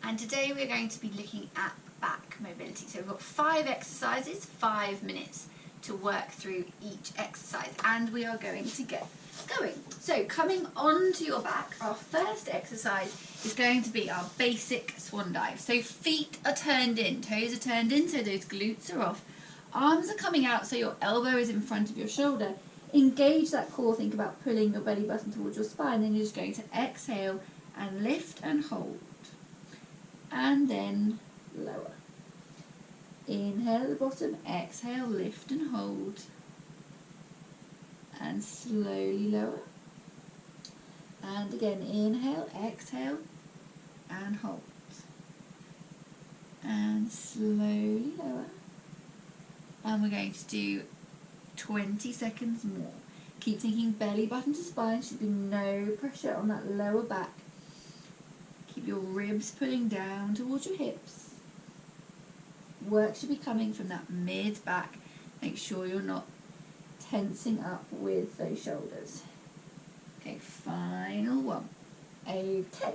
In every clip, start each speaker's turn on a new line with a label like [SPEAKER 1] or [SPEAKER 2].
[SPEAKER 1] and today we're going to be looking at back mobility. So we've got 5 exercises, 5 minutes to work through each exercise, and we are going to get going. So coming onto your back, our first exercise is going to be our basic swan dive. So feet are turned in, toes are turned in, so those glutes are off. Arms are coming out so your elbow is in front of your shoulder. Engage that core, think about pulling your belly button towards your spine, then you're just going to exhale and lift and hold. And then lower. Inhale at the bottom, exhale, lift and hold. And slowly lower. And again, inhale, exhale, and hold. And slowly lower. And we're going to do 20 seconds more. Keep thinking belly button to spine, should be no pressure on that lower back. Keep your ribs pulling down towards your hips. Work should be coming from that mid back. Make sure you're not tensing up with those shoulders. Okay, final one. Okay,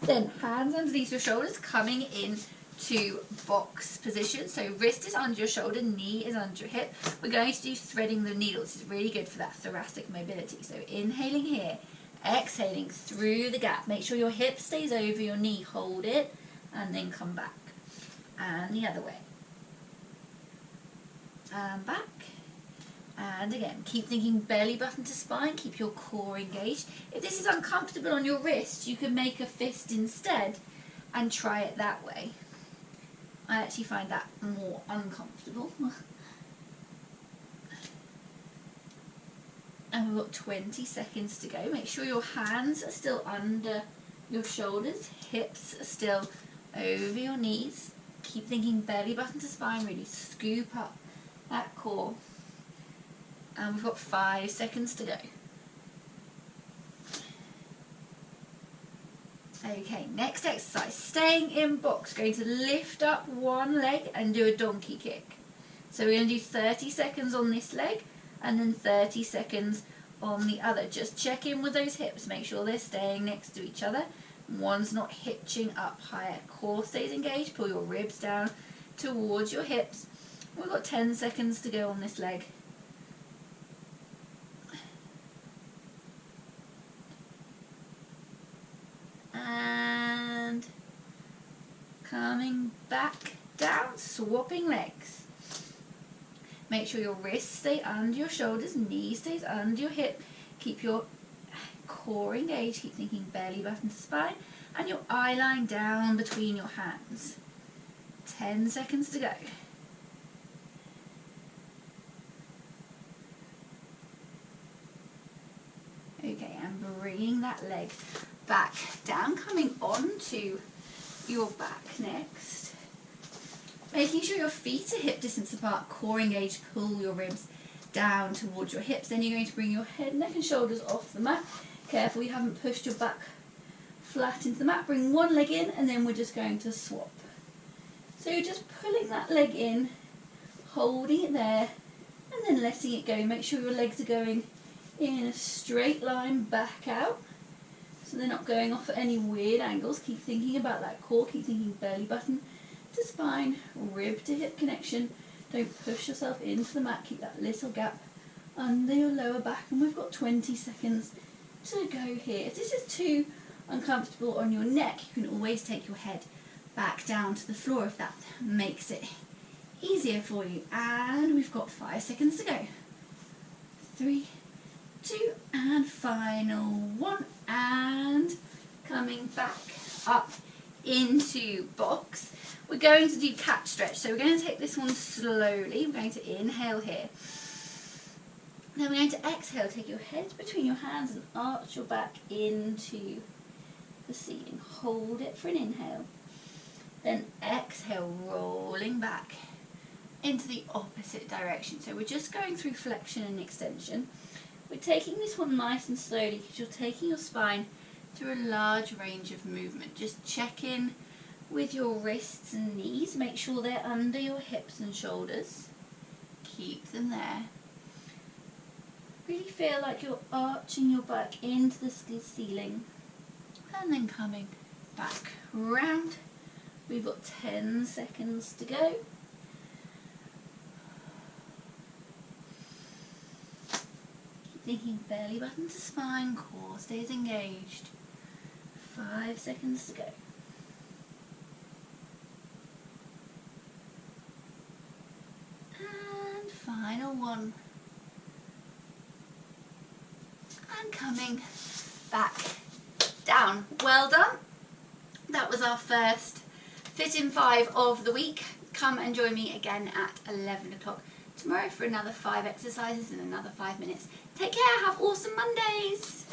[SPEAKER 1] then hands underneath your shoulders, coming in to box position. So wrist is under your shoulder, knee is under your hip. We're going to do threading the needle. This is really good for that thoracic mobility. So inhaling here, exhaling through the gap. Make sure your hip stays over your knee, hold it, and then come back. And the other way. And back. And again, keep thinking belly button to spine, keep your core engaged. If this is uncomfortable on your wrist, you can make a fist instead and try it that way. I actually find that more uncomfortable. And we've got 20 seconds to go. Make sure your hands are still under your shoulders, hips are still over your knees. Keep thinking belly button to spine, really scoop up that core. And we've got 5 seconds to go. Okay, next exercise, staying in box, going to lift up one leg and do a donkey kick. So we're going to do 30 seconds on this leg and then 30 seconds on the other. Just check in with those hips, make sure they're staying next to each other. One's not hitching up higher. Core stays engaged, pull your ribs down towards your hips. We've got 10 seconds to go on this leg. And coming back down, swapping legs. Make sure your wrists stay under your shoulders, knee stays under your hip. Keep your core engaged, keep thinking belly button to spine, and your eye line down between your hands. 10 seconds to go. Okay, and bringing that leg back down, coming onto your back next. Making sure your feet are hip distance apart, core engaged, pull your ribs down towards your hips. Then you're going to bring your head, neck and shoulders off the mat. Careful you haven't pushed your back flat into the mat. Bring one leg in and then we're just going to swap. So you're just pulling that leg in, holding it there, and then letting it go. Make sure your legs are going in a straight line back out. So they're not going off at any weird angles. Keep thinking about that core, keep thinking belly button to spine, rib to hip connection. Don't push yourself into the mat, keep that little gap under your lower back, and we've got 20 seconds to go here. If this is too uncomfortable on your neck, you can always take your head back down to the floor if that makes it easier for you. And we've got 5 seconds to go. 3, 2, and final 1, and coming back up into box. We're going to do cat stretch, so we're going to take this one slowly. We're going to inhale here. Then we're going to exhale, take your head between your hands and arch your back into the ceiling. Hold it for an inhale. Then exhale, rolling back into the opposite direction. So we're just going through flexion and extension. We're taking this one nice and slowly because you're taking your spine through a large range of movement. Just check in with your wrists and knees. Make sure they're under your hips and shoulders. Keep them there. Really feel like you're arching your back into the ceiling and then coming back round We've got 10 seconds to go. Keep thinking belly button to spine, core stays engaged. 5 seconds to go. And final one. And coming back down. Well done. That was our first Fit in 5 of the week. Come and join me again at 11 o'clock tomorrow for another 5 exercises in another 5 minutes. Take care, have awesome Mondays.